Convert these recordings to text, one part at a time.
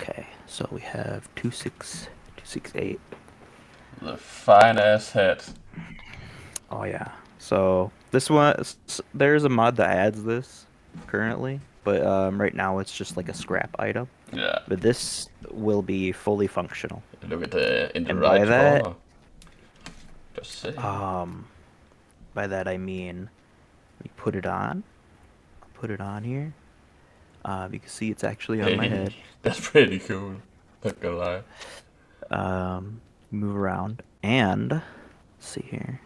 Okay, so we have 268. The fine ass hat. Oh yeah. So this one, there's a mod that adds this currently, but right now it's just like a scrap item. Yeah. But this will be fully functional. Look at the in the And right corner. Just saying. um, by that I mean, we put it on. I'll put it on here. You can see it's actually on my Hey, head. that's pretty cool. Not gonna lie. Move around and let's see here.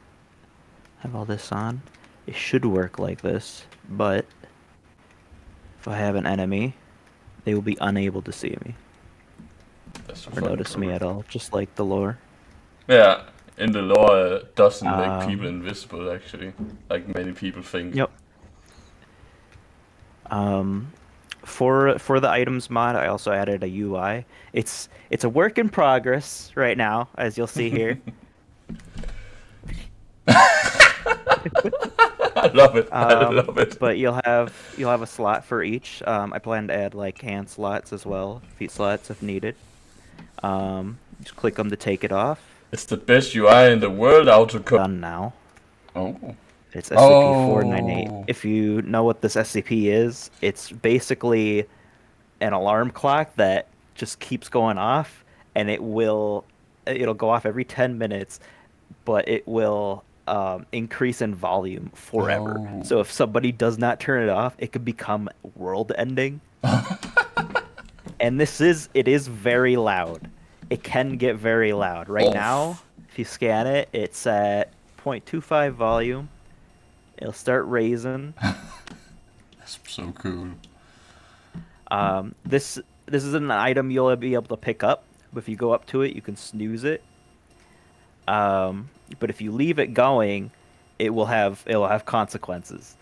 Have all this on. It should work like this, but if I have an enemy, they will be unable to see me That's so or fucking notice me cool. at all, just like the lore. Yeah, in the lore, doesn't make people Um, invisible actually, like many people think. yep. Um, for the items mod, I also added a UI. It's a work in progress right now, as you'll see here. I love it. I love it. But you'll have a slot for each. I plan to add like hand slots as well, feet slots if needed. Just click them to take it off. It's the best UI in the world. Autocode. Done now. Oh. It's SCP-498. Oh. If you know what this SCP is, it's basically an alarm clock that just keeps going off, and it'll go off every 10 minutes, but it will increase in volume forever. Oh. So if somebody does not turn it off, it could become world ending. And it is very loud. It can get very loud. Right Oh. now, if you scan it, it's at 0.25 volume. It'll start raising. That's so cool. This is an item you'll be able to pick up. If you go up to it, you can snooze it. But if you leave it going, it will have consequences.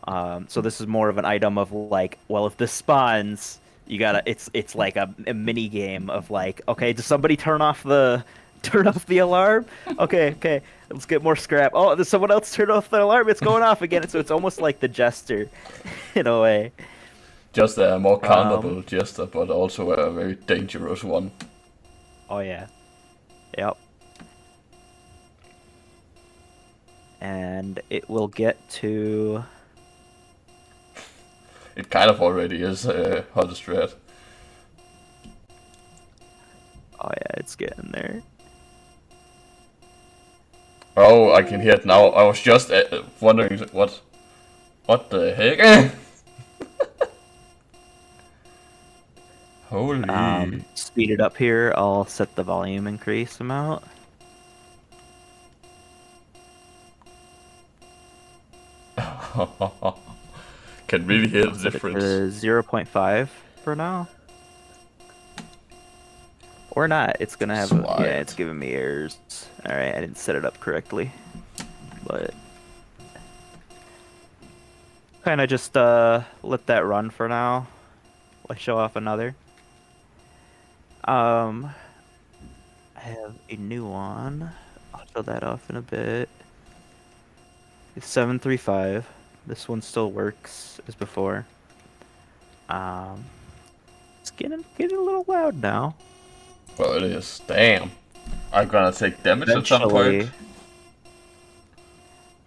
So this is more of an item of like, well, if this spawns, you gotta. It's like a mini game of like, okay, does somebody turn off the alarm? Okay, let's get more scrap. Oh, does someone else turn off the alarm? It's going off again. So it's almost like the jester, in a way. Just a more Um, countable jester, but also a very dangerous one. oh yeah, yep. And it will get to. It kind of already is hottest red. Oh yeah, it's getting there. Oh, I can hear it now. I was just wondering what the heck? Holy. Speed it up here. I'll set the volume increase amount. Can really hear I'll the set it difference. to 0.5 for now. Or not. It's gonna have a, yeah, Slide. it's giving me errors. Alright, I didn't set it up correctly. But kinda just let that run for now. Let's show off another. Um I have a new one. I'll show that off in a bit. It's 735. This one still works as before. Um it's getting a little loud now. Well, it is. Damn. I'm gonna take damage at some point. Eventually,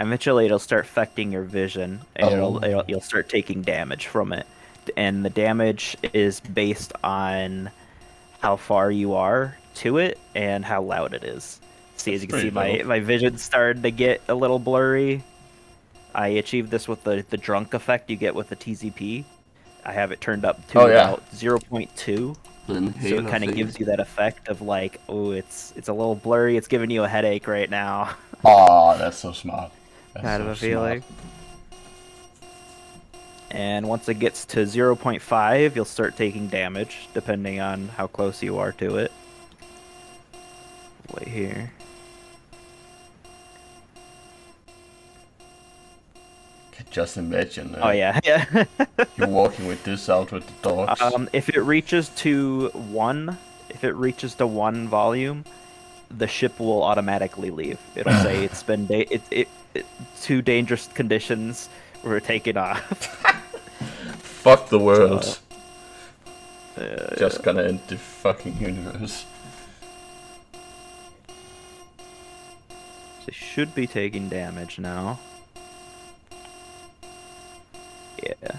eventually it'll start affecting your vision, and Oh. you'll start taking damage from it. And the damage is based on how far you are to it and how loud it is. See, as That's you can see, pretty my dope. my vision started to get a little blurry. I achieved this with the drunk effect you get with the TZP. I have it turned up Oh to yeah. about 0.2. The So it inhaler kind of thing. gives you that effect of like, oh, it's a little blurry. It's giving you a headache right now, Ah, that's so smart. That's kind of so a smart. feeling. And once it gets to 0.5, you'll start taking damage depending on how close you are to it. Wait here. Can just imagine Oh yeah, yeah. you walking with this out with the dogs. If it reaches to one, if it reaches to one volume, the ship will automatically leave. It'll say it's been too dangerous conditions. We're taking off. Fuck the So world. Just gonna end the fucking universe. They should be taking damage now. Yeah.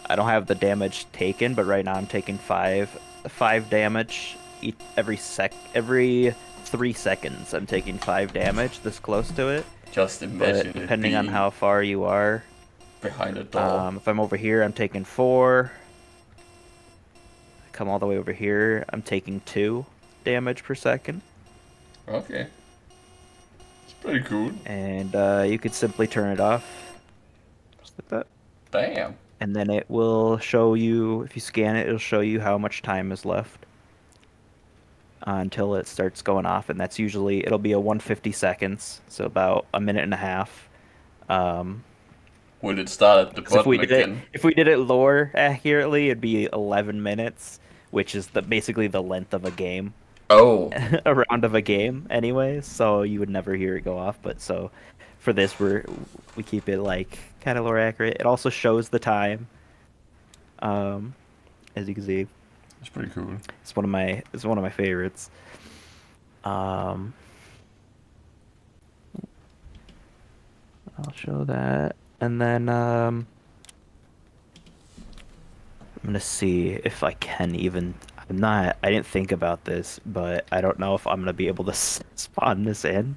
I don't have the damage taken, but right now I'm taking five damage every 3 seconds. I'm taking 5 damage this close to it. Just But imagine it depending on being how far you are, behind a door. if I'm over here, I'm taking 4. Come all the way over here, I'm taking 2 damage per second. Okay. It's pretty cool. And you could simply turn it off. Just like that. Damn. And then it will show you, if you scan it, it'll show you how much time is left until it starts going off. And that's usually, it'll be a 150 seconds, so about a minute and a half. Will it start at the 'Cause bottom again? if we did it lore accurately, it'd be 11 minutes, which is basically the length of a game. Oh. A round of a game anyway, so you would never hear it go off. But so for this, we keep it like kind of lore accurate. It also shows the time, as you can see. It's pretty cool. It's one of my favorites. I'll show that, and then I'm gonna see if I can even. I didn't think about this, but I don't know if I'm gonna be able to spawn this in.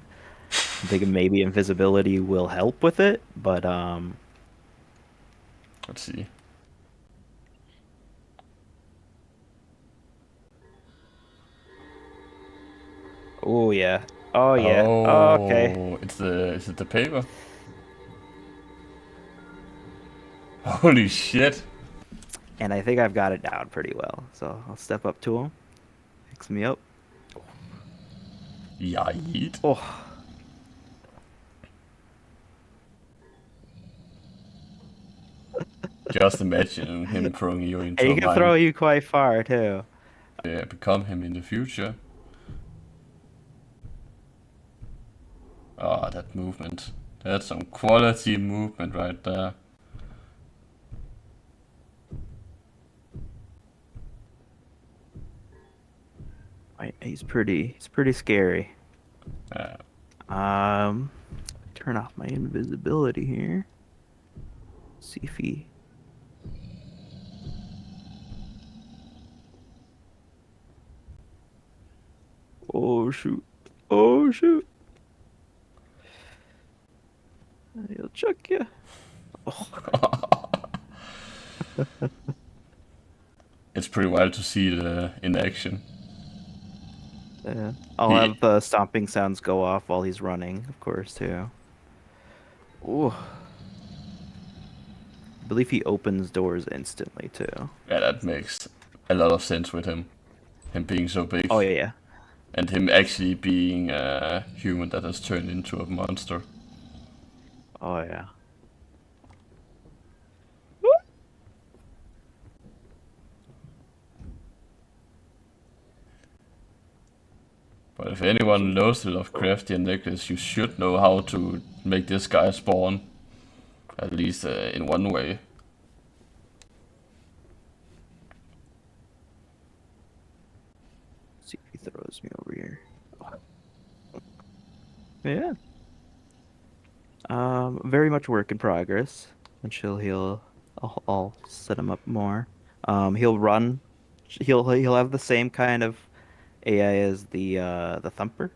I'm thinking maybe invisibility will help with it, but Let's see. oh yeah, oh yeah, oh, okay. Oh, is it the paper? Holy shit. And I think I've got it down pretty well, so I'll step up to him, fix me up. Yeet. Oh, Just imagine him throwing you into and a he can mine. throw you quite far too. Yeah, become him in the future. Ah, that movement. That's some quality movement right there. He's pretty scary. Yeah. Turn off my invisibility here. See if he. Oh shoot! Oh shoot! He'll chuck you. Oh. It's pretty wild to see it in action. Yeah. I'll have the stomping sounds go off while he's running, of course, too. Ooh. I believe he opens doors instantly, too. Yeah, that makes a lot of sense with him. Him being so big. Oh, yeah. And him actually being a human that has turned into a monster. Oh, yeah. But if anyone knows the Lovecraftian necklace, you should know how to make this guy spawn. At least in one way. See if he throws me over here. Yeah. Very much work in progress. Until I'll set him up more. He'll run. He'll have the same kind of AI as the Thumper,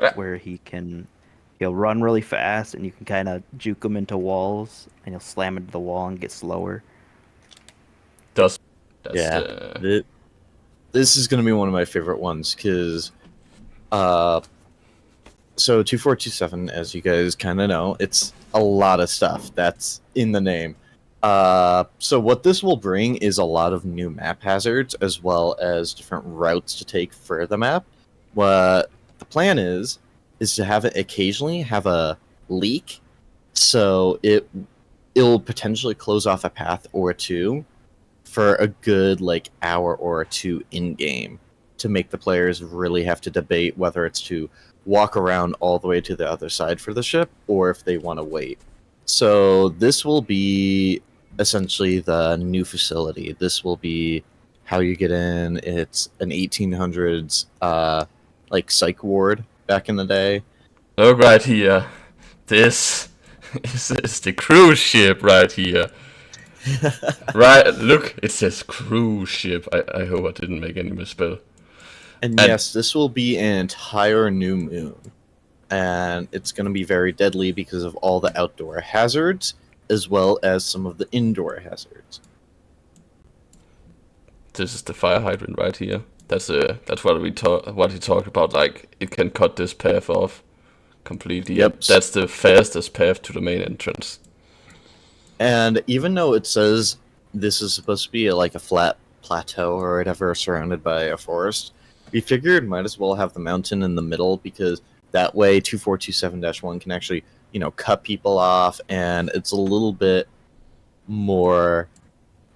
Yeah. where he'll run really fast and you can kind of juke him into walls and he'll slam into the wall and get slower. That's Yeah. This is going to be one of my favorite ones because, so 2427, as you guys kind of know, it's a lot of stuff that's in the name. So what this will bring is a lot of new map hazards as well as different routes to take for the map. What the plan is to have it occasionally have a leak, so it'll potentially close off a path or two for a good like hour or two in game to make the players really have to debate whether it's to walk around all the way to the other side for the ship or if they want to wait. So this will be essentially the new facility. This will be how you get in. It's an 1800s like psych ward back in the day. Look right here. This is the cruise ship right here. Right, look, it says cruise ship. I hope I didn't make any misspell. And yes, this will be an entire new moon. And it's going to be very deadly because of all the outdoor hazards, as well as some of the indoor hazards. This is the fire hydrant right here. That's what he talked about. Like, it can cut this path off completely. Yep. That's the fastest path to the main entrance. And even though it says this is supposed to be like a flat plateau or whatever surrounded by a forest, we figured might as well have the mountain in the middle, because that way 2427-1 can actually, cut people off, and it's a little bit more,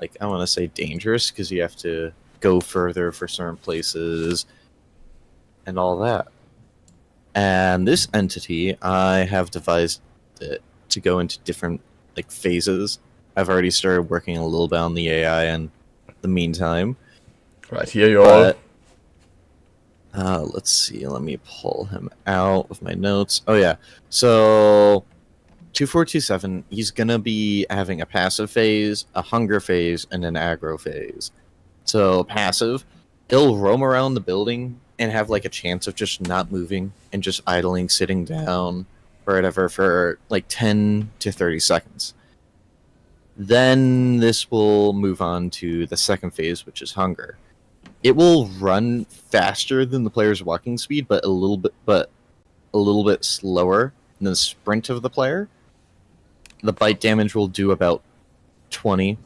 like, I want to say dangerous, because you have to go further for certain places and all that. And this entity, I have devised it to go into different phases. I've already started working a little bit on the AI in the meantime. Right here, you all. Let's see. Let me pull him out with my notes. Oh yeah. So 2427, he's gonna be having a passive phase, a hunger phase, and an aggro phase. So passive, he'll roam around the building and have a chance of just not moving and just idling, sitting down, or whatever for 10 to 30 seconds. Then this will move on to the second phase, which is hunger. It will run faster than the player's walking speed, but a little bit slower than the sprint of the player. The bite damage will do about 20,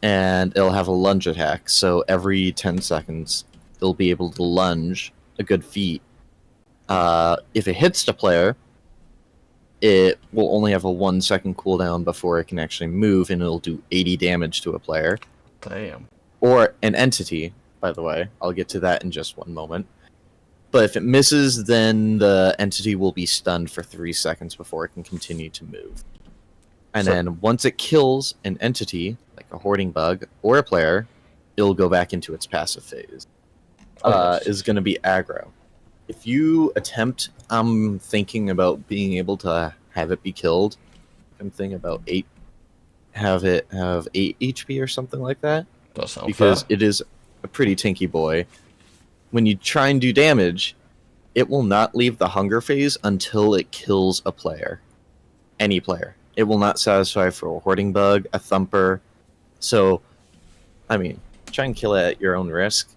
and it'll have a lunge attack. So every 10 seconds, it'll be able to lunge a good feet. If it hits the player, it will only have a 1 second cooldown before it can actually move, and it'll do 80 damage to a player. Damn. Or an entity, by the way. I'll get to that in just one moment. But if it misses, then the entity will be stunned for 3 seconds before it can continue to move. And then once it kills an entity, like a hoarding bug or a player, it'll go back into its passive phase. Is going to be aggro. If you attempt, I'm thinking about being able to have it be killed. I'm thinking about 8. Have it have 8 HP or something like that. Does sound because fair. It is a pretty tinky boy. When you try and do damage, it will not leave the hunger phase until it kills a player. Any player. It will not satisfy for a hoarding bug, a thumper. So, try and kill it at your own risk.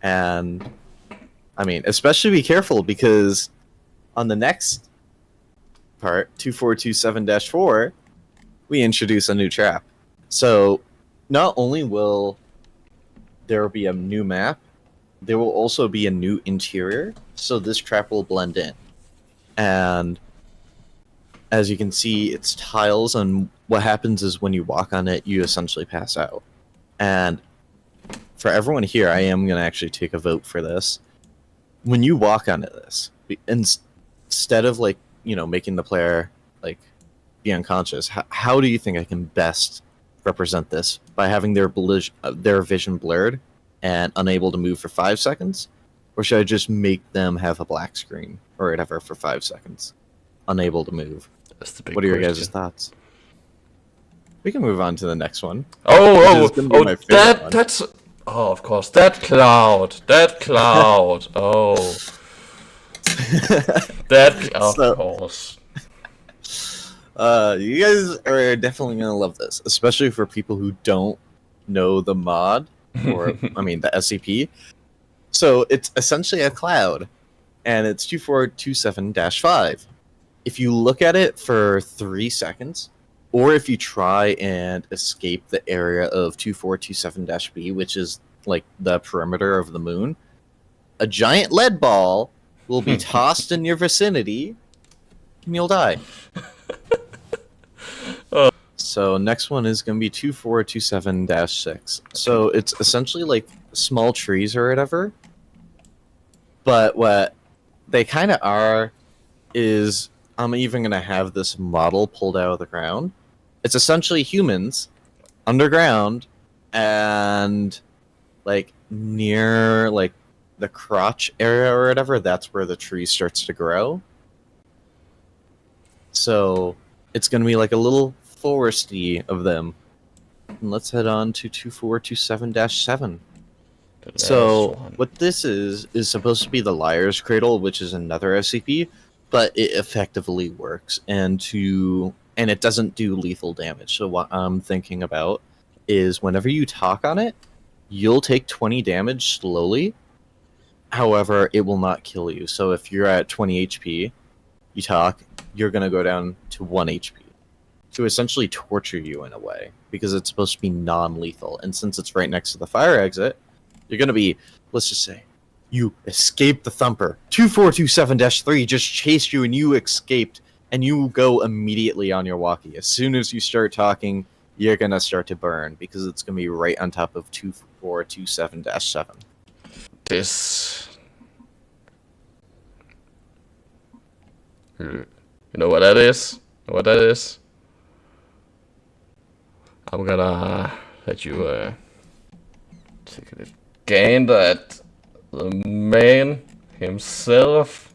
And, especially be careful, because on the next part, 2427-4, we introduce a new trap. So, not only will there be a new map, there will also be a new interior, so this trap will blend in. And as you can see, it's tiles, and what happens is when you walk on it, you essentially pass out. And for everyone here, I am going to actually take a vote for this. When you walk onto this, instead of making the player be unconscious, how do you think I can best represent this? By having their vision blurred and unable to move for 5 seconds? Or should I just make them have a black screen or whatever for 5 seconds, unable to move? That's the big What are your question. guys' thoughts? We can move on to the next one. That's of course, that cloud. Oh, of course. You guys are definitely gonna love this, especially for people who don't know the mod, or the SCP. So it's essentially a cloud, and it's 2427-5. If you look at it for 3 seconds, or if you try and escape the area of 2427-B, which is the perimeter of the moon, a giant lead ball will be tossed in your vicinity, and you'll die. So next one is going to be 2427-6. So it's essentially small trees or whatever. But what they kind of are is, I'm even going to have this model pulled out of the ground. It's essentially humans underground, and like near like the crotch area or whatever, that's where the tree starts to grow. So it's going to be like a little foresty of them. And let's head on to 2427-7. So what this is supposed to be the Liar's Cradle, which is another SCP, but it effectively works, and it doesn't do lethal damage. So what I'm thinking about is whenever you talk on it, you'll take 20 damage slowly. However, it will not kill you. So if you're at 20 HP, you talk, you're going to go down to 1 HP. To essentially torture you in a way, because it's supposed to be non-lethal. And since it's right next to the fire exit, you're going to be, let's just say, you escaped the thumper. 2427-3 just chased you and you escaped, and you go immediately on your walkie. As soon as you start talking, you're going to start to burn, because it's going to be right on top of 2427-7. This... You know what that is? What that is? I'm gonna let you take a gander at the man himself.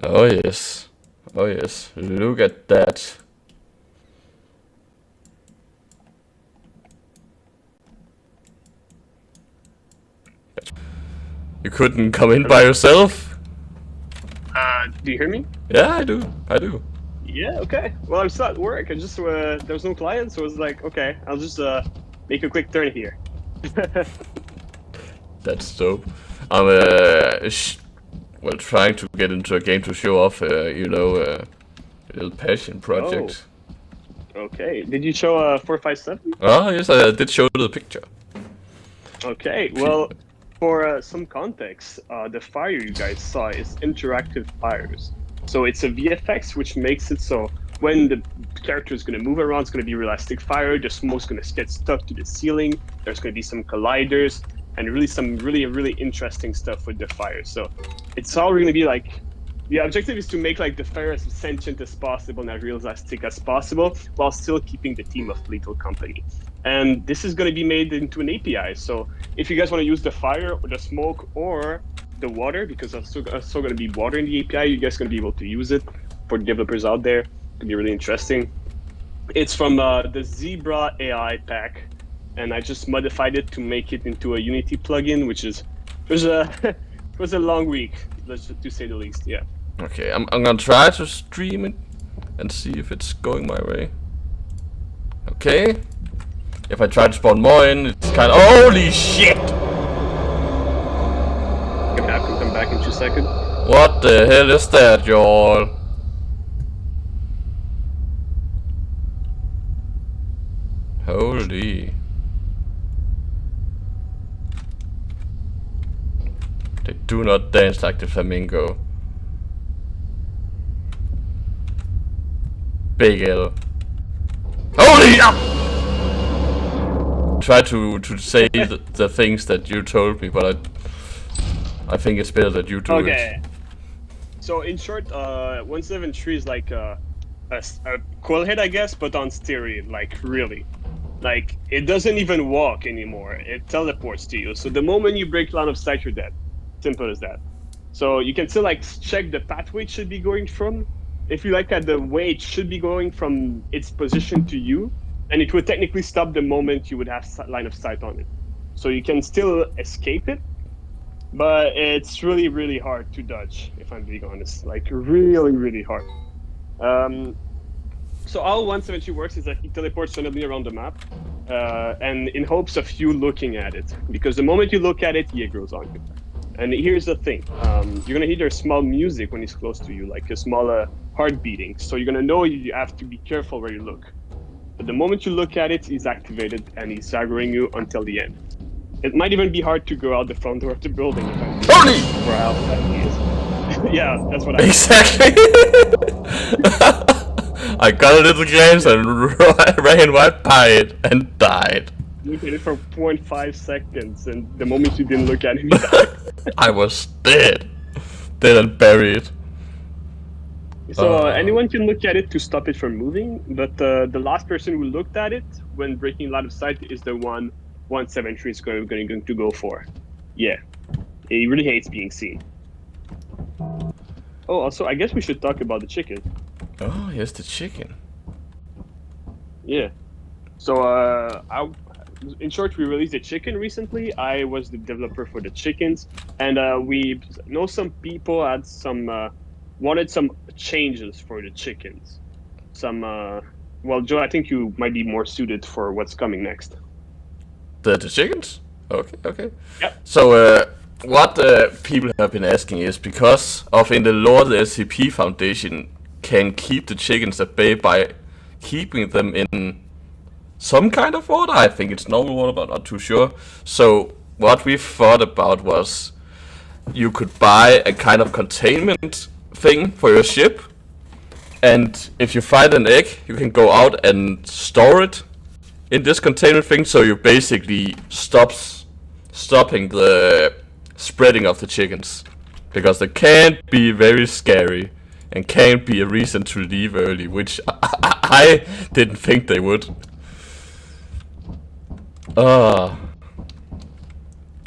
Oh yes, oh yes, look at that. You couldn't come in by yourself? Do you hear me? Yeah, I do. I do. Yeah, okay. Well, I'm still at work. I just, there was no client, so I was like, okay, I'll just, make a quick turn here. That's dope. I'm, well, trying to get into a game to show off, you know, a little passion project. Oh. Okay. Did you show, 457? Oh, yes, I did show the picture. Okay, well, for some context, the fire you guys saw is interactive fires. So it's a VFX, which makes it so when the character is going to move around, it's going to be realistic fire. The smoke's going to get stuck to the ceiling. There's going to be some colliders and really some really interesting stuff with the fire. So it's all going to be like, the objective is to make like the fire as sentient as possible and as realistic as possible, while still keeping the theme of Lethal Company. And this is going to be made into an API. So if you guys want to use the fire or the smoke or the water, because there's still going to be water in the API, you guys are going to be able to use it for developers out there. It could be really interesting. It's from the Zebra AI pack, and I just modified it to make it into a Unity plugin, which is it was a long week, to say the least. Yeah. Okay, I'm gonna try to stream it and see if it's going my way. Okay. If I try to spawn more in, it's kind of... Holy shit! I can come back in 2 seconds. What the hell is that, y'all? Holy. They do not dance like the flamingo. Big L. Holy! Try to say the things that you told me, but I think it's better that you do it. Okay. So in short, 173 is like a coil head, I guess, but on steroid, like really. Like, it doesn't even walk anymore. It teleports to you. So the moment you break line of sight, you're dead. Simple as that. So you can still like check the pathway it should be going from. If you like at the way it should be going from its position to you, and it would technically stop the moment you would have line of sight on it. So you can still escape it, but it's really hard to dodge, if I'm being honest. Like, really hard. So how 173 works is that it teleports randomly around the map, and in hopes of you looking at it. Because the moment you look at it, he grows on you. And here's the thing, you're gonna hear small music when he's close to you, like a small heart beating. So you're gonna know you have to be careful where you look. But the moment you look at it, he's activated and he's aggroing you until the end. It might even be hard to go out the front door of the building if I'm Holy! for how fast he is. Yeah, that's what I Exactly! I got a little glance and ran right by it and died. looked at it for 0.5 seconds, and the moment you didn't look at him, he died. I was dead. Dead and buried. So anyone can look at it to stop it from moving, but the last person who looked at it when breaking line of sight is the one 173 is going to go for. Yeah, he really hates being seen. Oh, also, I guess we should talk about the chicken. Oh, yes, the chicken. Yeah. So, in short, we released the chicken recently. I was the developer for the chickens, and we know some people had wanted some changes for the chickens. Well, Joe, I think you might be more suited for what's coming next. The chickens? Okay. Yep. So, what people have been asking is because of in the lore the SCP Foundation can keep the chickens at bay by keeping them in some kind of water. I think it's normal water, but not too sure. So, what we thought about was you could buy a kind of containment thing for your ship, and if you find an egg, you can go out and store it in this container thing, so you basically stopping the spreading of the chickens, because they can be very scary and can be a reason to leave early, which I didn't think they would.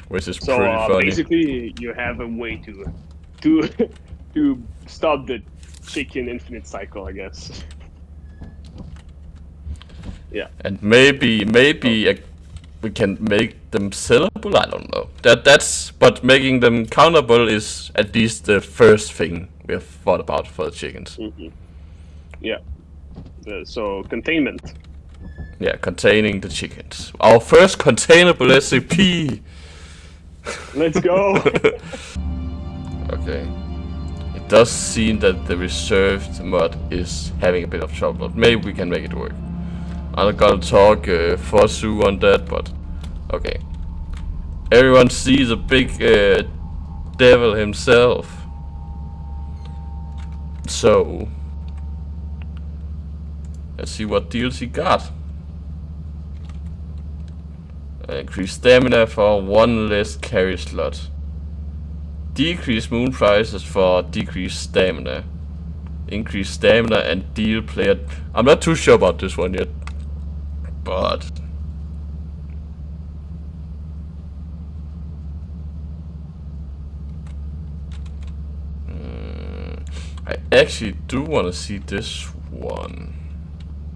Which is So pretty funny. basically, you have a way to to stop the chicken infinite cycle, I guess. Yeah. And maybe we can make them sellable. I don't know. But making them countable is at least the first thing we have thought about for the chickens. Mm-hmm. Yeah. So containment. Yeah, containing the chickens. Our first containable SCP. Let's go. Okay. It does seem that the reserved mod is having a bit of trouble. Maybe we can make it work. I'm not gonna talk for Sue on that, but okay. Everyone sees a big devil himself. So let's see what deals he got. Increase stamina for 1 less carry slot. Decrease moon prices for decreased stamina. Increase stamina and deal player. I'm not too sure about this one yet, but I actually do want to see this one,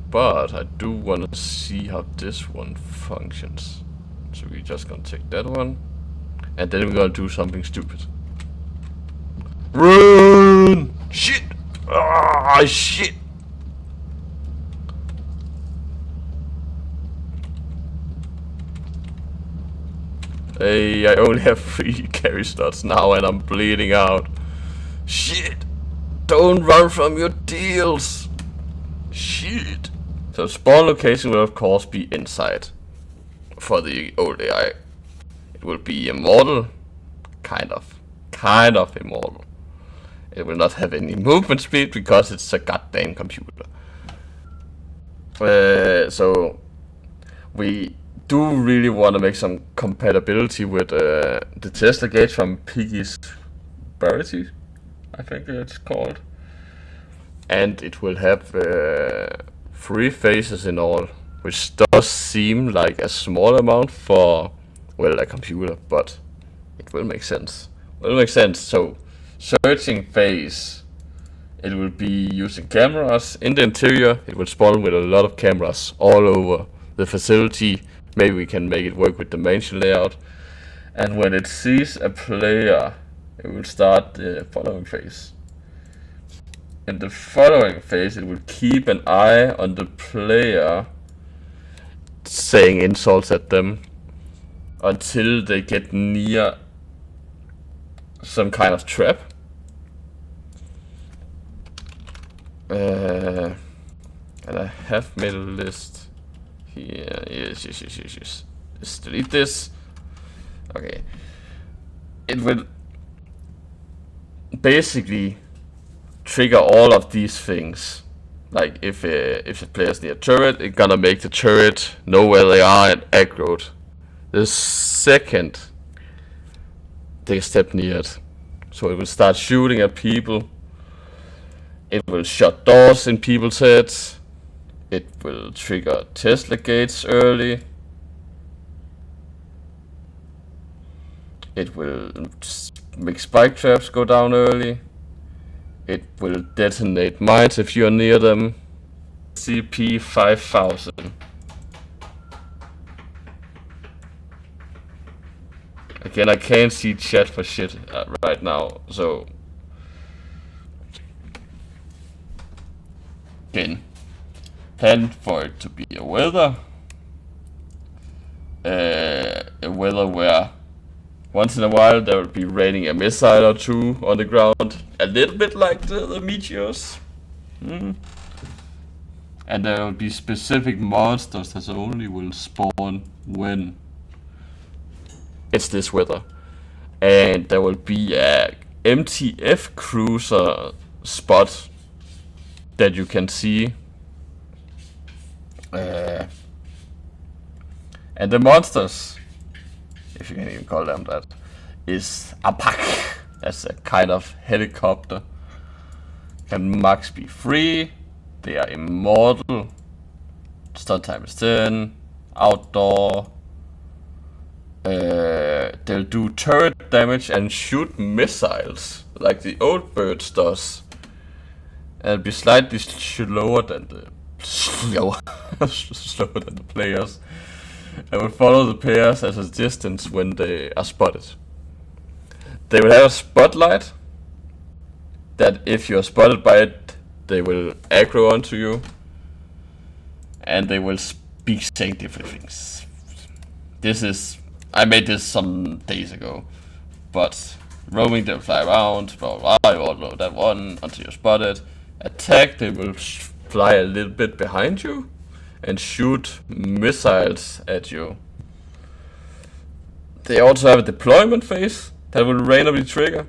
but I do want to see how this one functions. So we're just gonna take that one, and then we're gonna do something stupid. Run! Shit! Ah, shit! Hey, I only have 3 carry slots now and I'm bleeding out. Shit! Don't run from your deals! Shit! So spawn location will of course be inside. For the old AI. It will be immortal. Kind of immortal. It will not have any movement speed because it's a goddamn computer. So we do really want to make some compatibility with the Tesla gauge from Piggy's Barity, I think it's called. And it will have 3 phases in all, which does seem like a small amount for, well, a computer, but it will make sense. So, searching phase, it will be using cameras in the interior. It will spawn with a lot of cameras all over the facility. Maybe we can make it work with the mansion layout. And when it sees a player, it will start the following phase. In the following phase, it will keep an eye on the player, saying insults at them until they get near some kind of trap. And I have made a list here. Yes. Let's delete this. Okay. It will basically trigger all of these things. Like if the player's near a turret, it's gonna make the turret know where they are and aggro. The second they step near it, so it will start shooting at people. It will shut doors in people's heads. It will trigger Tesla gates early. It will make spike traps go down early. It will detonate mines if you're near them. CP 5000. Again, I can't see chat for shit right now, so... Again, plan for it to be a weather. A weather where once in a while there will be raining a missile or two on the ground. A little bit like the meteors. And there will be specific monsters that only will spawn when it's this weather. And there will be a MTF cruiser spot that you can see. And the monsters, if you can even call them that, is a pack. That's a kind of helicopter. Can max be 3. They are immortal. Stun time is 10. Outdoor. They'll do turret damage and shoot missiles like the old birds does. And be slightly slower than the slower than the players. And will follow the players at a distance when they are spotted. They will have a spotlight that if you are spotted by it, they will aggro onto you, and they will speak saying different things. I made this some days ago, but roaming, they'll fly around, blah blah blah, you all know that one, until you're spotted. Attack, they will fly a little bit behind you, and shoot missiles at you. They also have a deployment phase that will randomly trigger,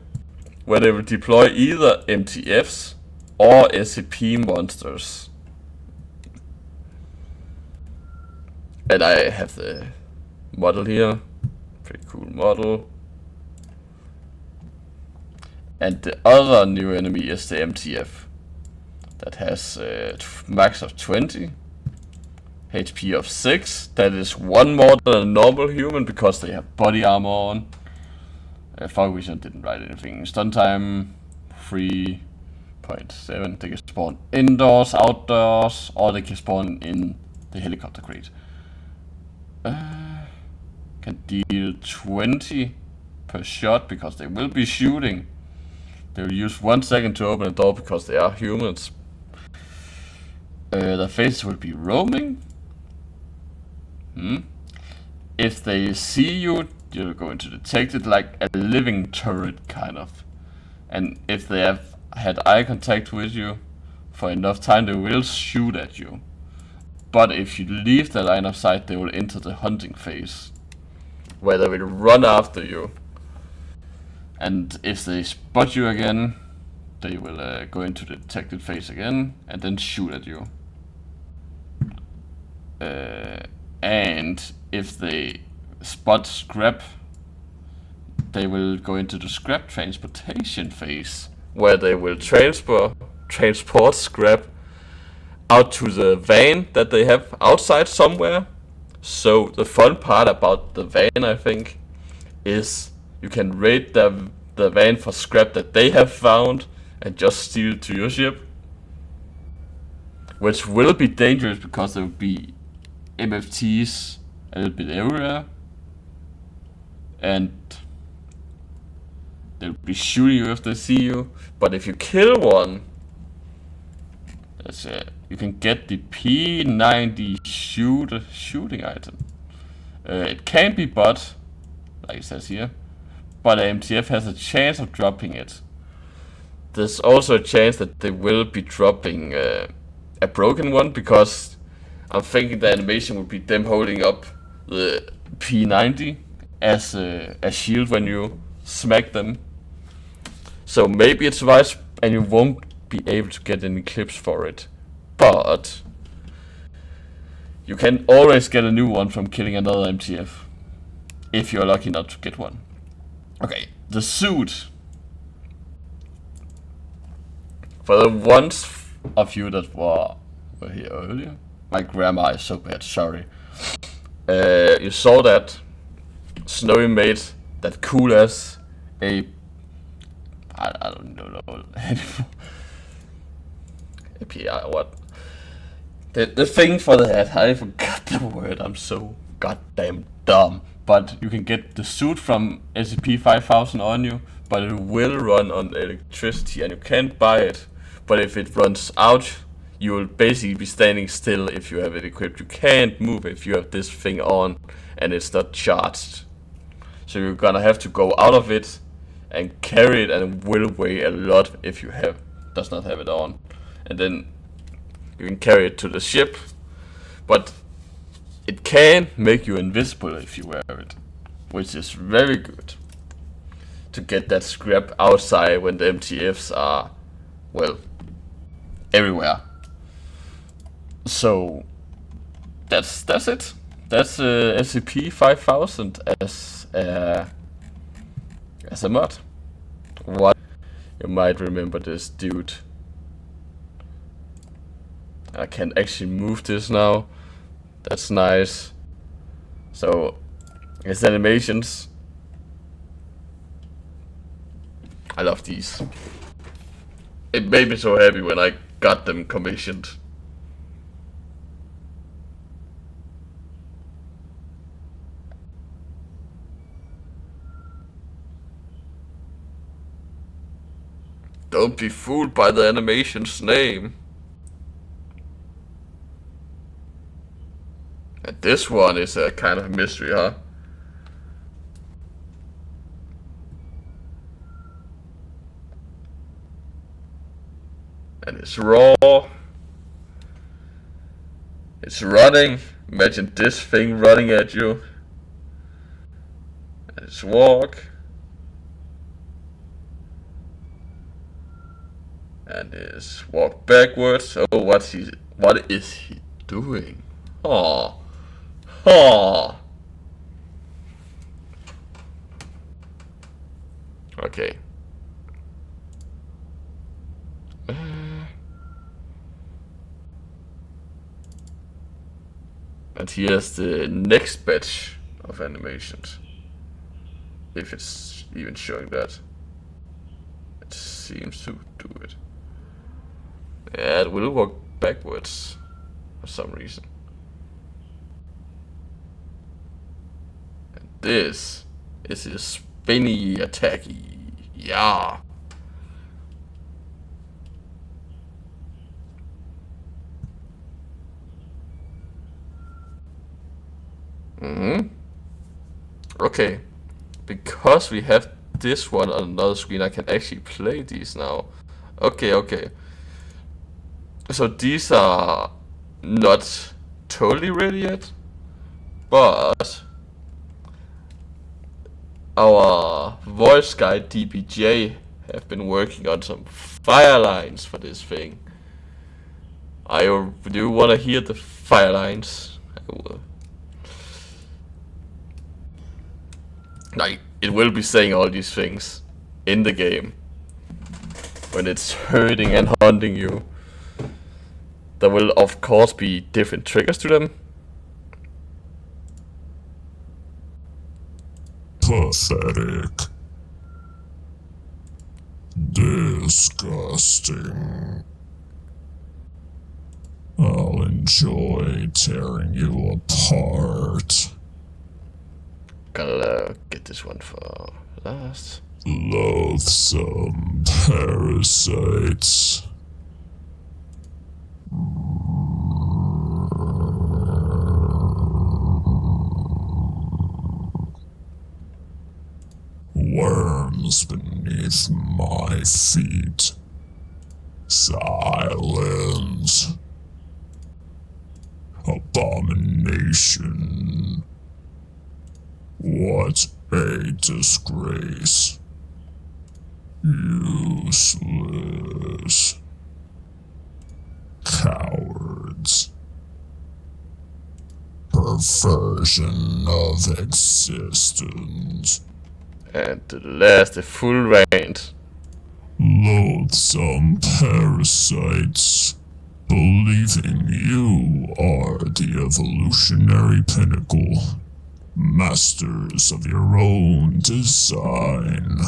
where they will deploy either MTFs or SCP monsters. And I have the model here, pretty cool model. And the other new enemy is the MTF, that has max of 20, HP of 6, that is 1 more than a normal human because they have body armor on. Fog Vision didn't write anything. Stun time 3.7. They can spawn indoors, outdoors, or they can spawn in the helicopter crate. Can deal 20 per shot because they will be shooting. They will use 1 second to open a door because they are humans. Their faces will be roaming. If they see you, you're going to detect it like a living turret, kind of. And if they have had eye contact with you for enough time, they will shoot at you. But if you leave the line of sight, they will enter the hunting phase, where they will run after you. And if they spot you again, they will go into the detected phase again, and then shoot at you. And if they spot scrap, they will go into the scrap transportation phase, where they will transport scrap out to the van that they have outside somewhere. So the fun part about the van, I think, is you can raid the van for scrap that they have found and just steal it to your ship, which will be dangerous because there will be MFTs a little bit everywhere, and they'll be shooting you if they see you. But if you kill one, you can get the P90 shooting item. It can be bot, like it says here, but the MTF has a chance of dropping it. There's also a chance that they will be dropping a broken one, because I'm thinking the animation would be them holding up the P90 as a shield when you smack them. So maybe it survives and you won't be able to get any clips for it. But you can always get a new one from killing another MTF, if you're lucky enough to get one. Okay, the suit For the ones of you that were here earlier, my grammar is so bad, sorry. You saw that Snowy made that cool as a... I don't know anymore. API, what? The thing for the head, I forgot the word, I'm so goddamn dumb. But you can get the suit from SCP-5000 on you, but it will run on electricity and you can't buy it. But if it runs out, you will basically be standing still if you have it equipped. You can't move if you have this thing on and it's not charged. So you're gonna have to go out of it and carry it, and it will weigh a lot if you does not have it on. And then you can carry it to the ship, but it can make you invisible if you wear it, which is very good to get that scrap outside when the MTFs are, well, everywhere. So that's it. That's SCP-5000 as a mod. What? You might remember this dude. I can actually move this now. That's nice. So his animations, I love these. It made me so happy when I got them commissioned. Don't be fooled by the animation's name. And this one is a kind of mystery, huh? And it's raw. It's running. Imagine this thing running at you. And it's walk. And it's walk backwards. Oh, what is he doing? Aww. Aww. Okay. And here's the next batch of animations. If it's even showing that. It seems to do it. Yeah, it will walk backwards for some reason. And this is his spinny attacky. Yeah. Okay. Because we have this one on another screen, I can actually play these now. Okay. So these are not totally ready yet, but our voice guy DBJ have been working on some fire lines for this thing. Do you want to hear the fire lines? I will. Like, it will be saying all these things in the game when it's hurting and haunting you. There will of course be different triggers to them. Pathetic. Disgusting. I'll enjoy tearing you apart. Gonna get this one for last. Loathsome parasites. Worms beneath my feet. Silence. Abomination. What a disgrace. Useless. Cowards. Perversion of existence. And to the last, the full range. Loathsome parasites, believing you are the evolutionary pinnacle, masters of your own design.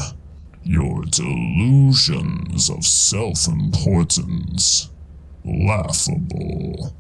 Your delusions of self-importance, laughable.